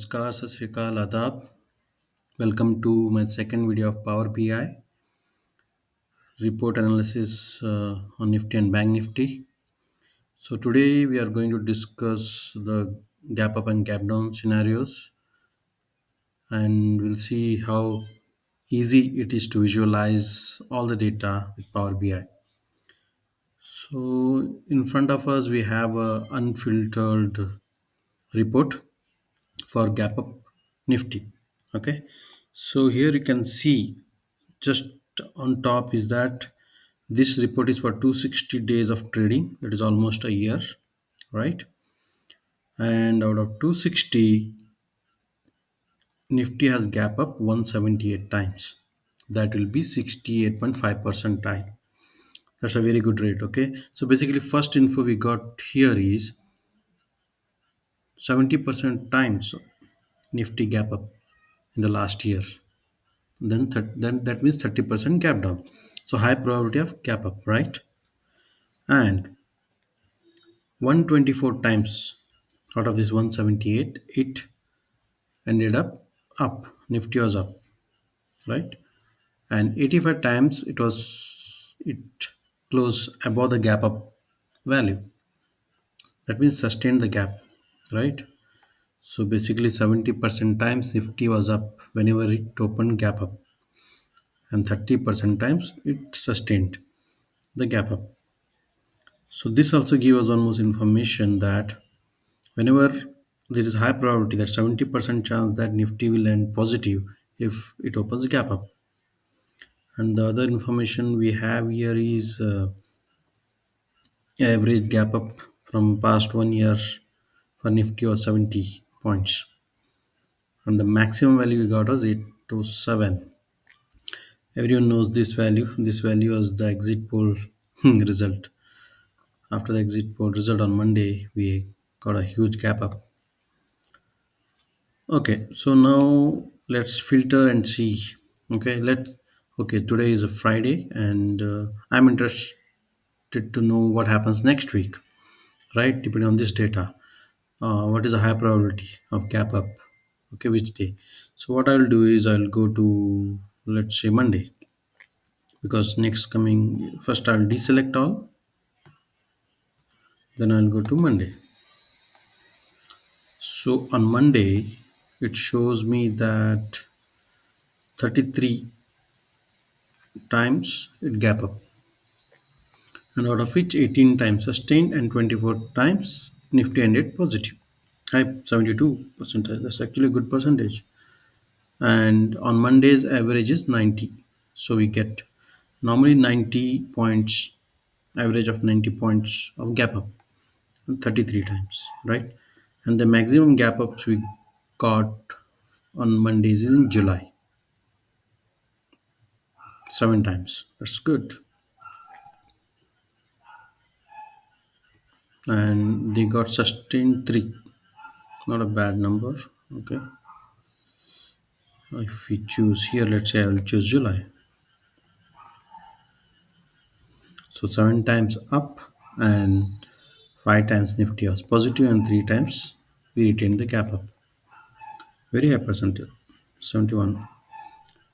Namaskar, Sat Sri Akal, Adab. Welcome to my second video of Power BI report analysis on Nifty and Bank Nifty. So today we are going to discuss the gap up and gap down scenarios, and we'll see how easy it is to visualize all the data with Power BI. So in front of us we have a unfiltered report for gap up Nifty. Okay, so here you can see just on top is that this report is for 260 days of trading, that is almost a year, right? And out of 260, Nifty has gap up 178 times. That will be 68.5 percentile. That's a very good rate. Okay, so basically first info we got here is 70% times Nifty gap up in the last year. Then that means 30% gap down. So high probability of gap up, right? And 124 times out of this 178, it ended up. Nifty was up, right? And 85 times it closed above the gap up value. That means sustained the gap, right? So basically 70% times Nifty was up whenever it opened gap up, and 30% times it sustained the gap up. So this also gives us almost information that whenever there is high probability, that 70% chance that Nifty will end positive if it opens gap up. And the other information we have here is average gap up from past 1 year for Nifty was 70 points, and the maximum value we got was 827. Everyone knows this value. This value was the exit poll result. After the exit poll result on Monday, we got a huge gap up. Okay, so now let's filter and see. Okay, today is a Friday, and I'm interested to know what happens next week, right? Depending on this data, what is the high probability of gap up? Okay, which day? So what I'll do is I'll go to, let's say, Monday, because next coming first I'll deselect all, then I'll go to Monday. So on Monday, it shows me that 33 times it gap up, and out of which 18 times sustained and 24 times Nifty ended positive. High 72%. That's actually a good percentage. And on Monday's average is 90. So we get normally 90 points, average of 90 points of gap up, 33 times, right? And the maximum gap ups we got on Mondays is in July, 7 times. That's good. And they got sustained 3. Not a bad number. Okay. If we choose here, let's say I will choose July. So 7 times up, and 5 times Nifty was positive, and 3 times we retained the gap up. Very high percentage, 71.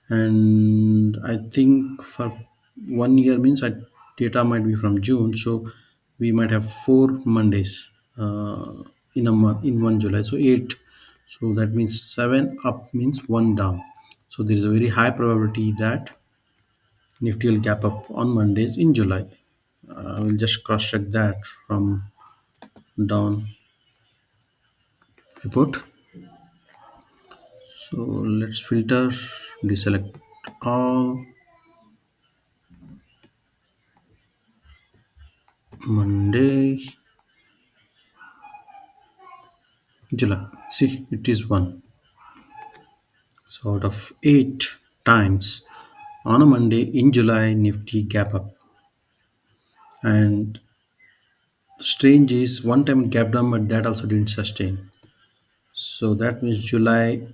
And I think for 1 year means that data might be from June, so we might have 4 Mondays in a month, in 1 July, so 8. So that means 7 up means 1 down. So there is a very high probability that Nifty will gap up on Mondays in July. I will just cross check that from down report. So let's filter, deselect all, Monday, July. See, it is 1. So out of 8 times on a Monday in July, Nifty gap up. And strange is one time it gapped down, but that also didn't sustain. So that means July,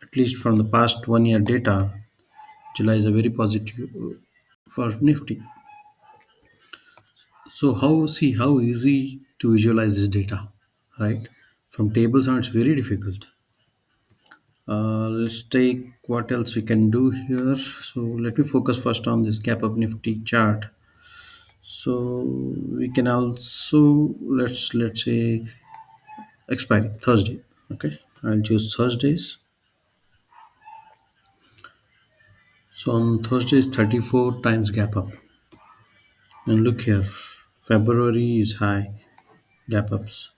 at least from the past 1 year data, July is a very positive for Nifty. So how easy to visualize this data, right? From tables on it's very difficult. Let's take what else we can do here. So let me focus first on this gap up Nifty chart. So we can also, let's say expiry Thursday. Okay, I'll choose Thursdays. So on Thursdays 34 times gap up, and look here, February is high gap ups,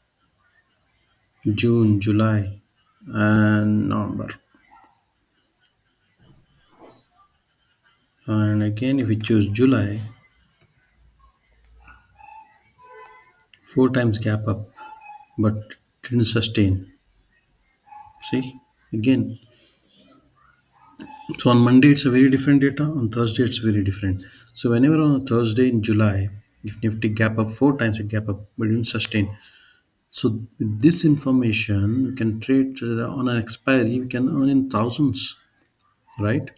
June, July, and November. And again, if we choose July, four times gap up, but didn't sustain. See, again. So on Monday it's a very different data. On Thursday it's very different. So whenever on a Thursday in July, if Nifty gap up four times a gap up, but didn't sustain. So with this information, we can trade on an expiry. We can earn in thousands, right?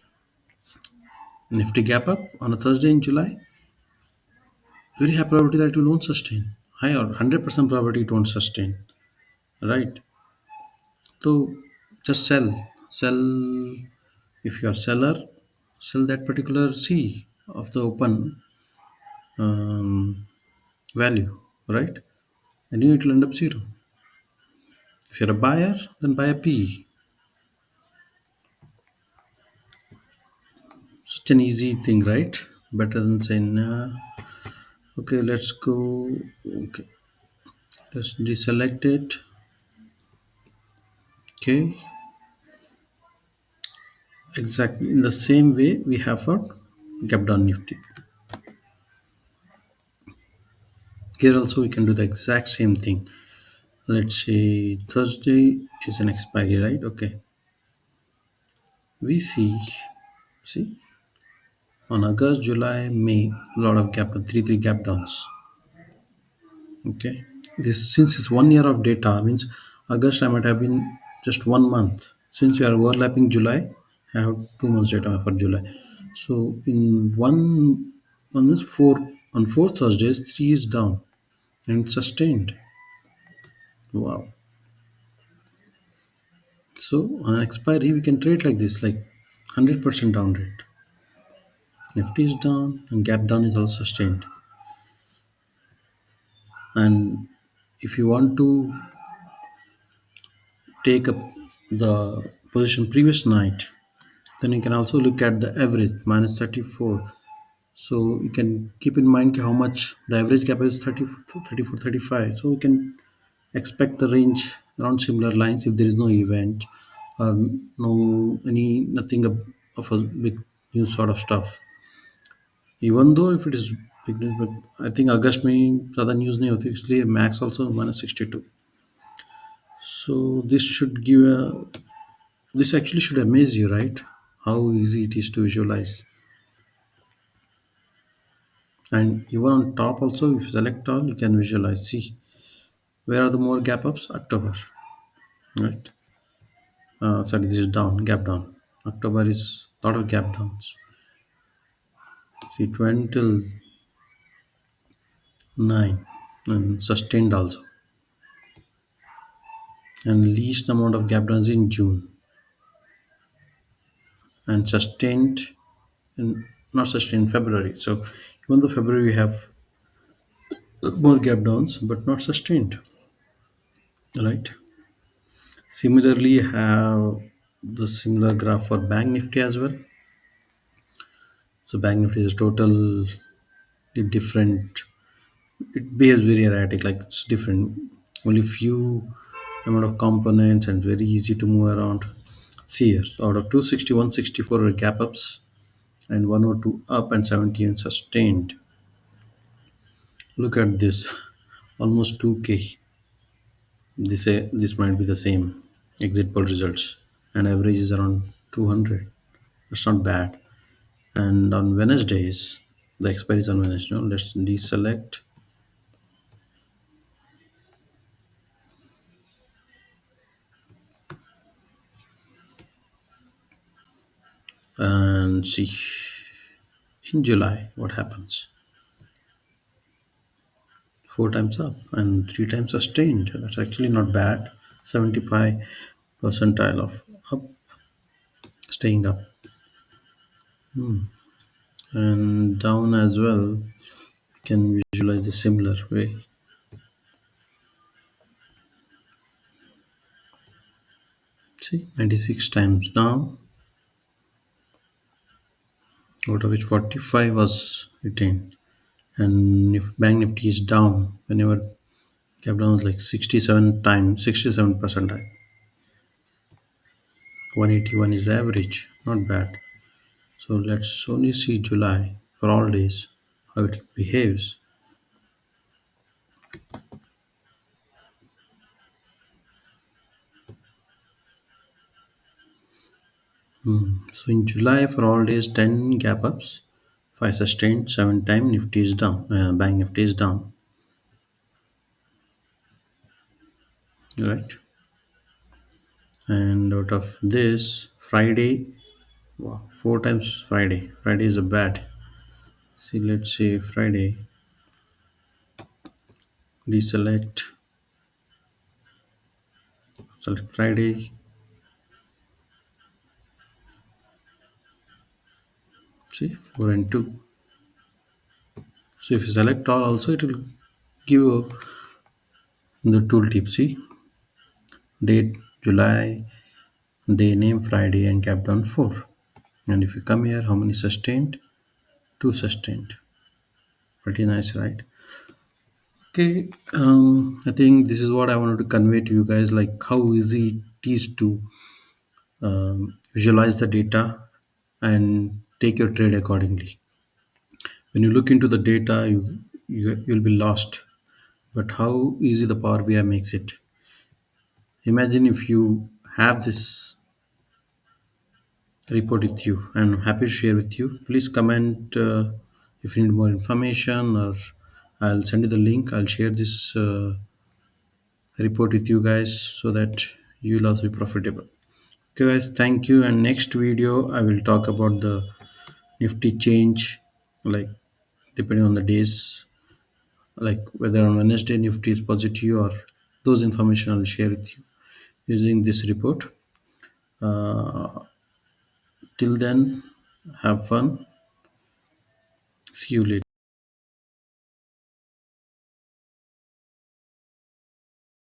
Nifty gap up on a Thursday in July, very high probability that it will won't sustain. High or 100% probability it won't sustain, right? So just sell. If you are seller, sell that particular C of the open value, right? And you it will end up zero. If you're a buyer, then buy a P. Such an easy thing, right? Better than saying, nah. Okay, let's go. Okay, let's deselect it. Okay, exactly in the same way we have for gap down Nifty. Here also we can do the exact same thing. Let's say Thursday is an expiry, right? Okay, we see on August, July, May, a lot of gap, three gap downs. Okay, this since it's 1 year of data means August I might have been just 1 month. Since we are overlapping July, I have 2 months data for July. So in one is four on four Thursdays, three is down and it's sustained. Wow. So on expiry we can trade like this, like 100% down rate. Nifty is down and gap down is also sustained. And if you want to take up the position previous night, then you can also look at the average minus 34. So you can keep in mind how much the average gap is 34, 34, 35. So you can expect the range around similar lines if there is no event or no any nothing of a big new sort of stuff. Even though if it is big news, but I think अगस्त में ज़्यादा news नहीं होती इसलिए max also minus 62. So this should give a, this actually should amaze you, right? How easy it is to visualize. And even on top also, if you select all, you can visualize. See, where are the more gap ups? October, right? Sorry, this is down, gap down. October is lot of gap downs. See, 20 till 9 and sustained also. And least amount of gap downs in June and sustained in not sustained in February. So even though February we have more gap downs but not sustained, right? Similarly, have the similar graph for Bank Nifty as well. So Bank Nifty is totally different. It behaves very erratic, like it's different. Only few amount of components and very easy to move around. See here, so out of 260, 164 were gap ups and 102 up and 17 sustained. Look at this, almost 2k. This might be the same exit poll results, and average is around 200. That's not bad. And on Wednesdays, the expiry is on Wednesday. Now let's deselect and see in July what happens. Four times up and three times sustained. That's actually not bad. 75 percentile of up. staying up. And down as well, you can visualize a similar way. See, 96 times down, out of which 45 was retained. And if bank nifty is down, whenever gap down is like 67 times, 67%, 181 is the average, not bad. So let's only see July for all days, how it behaves. So in July for all days, 10 gap ups, 5 sustained, 7 time nifty is down, bank nifty is down, right? And out of this, Friday, wow, 4 times Friday. Friday is a bad. See, let's say Friday, deselect, select Friday. See, 4 and 2. So if you select all also, it will give you the tooltip. See, date July, day name Friday, and gap down 4. And if you come here, how many sustained? 2 sustained. Pretty nice, right? Okay, I think this is what I wanted to convey to you guys, like how easy it is to visualize the data and take your trade accordingly. When you look into the data, you'll be lost. But how easy the Power BI makes it. Imagine if you have this report with you. I'm happy to share with you. Please comment if you need more information, or I'll send you the link. I'll share this report with you guys so that you'll also be profitable. Okay, guys, thank you. And next video, I will talk about the Nifty change, like depending on the days, like whether on Wednesday Nifty is positive, or those information I'll share with you using this report. Uh, till then, have fun. See you later.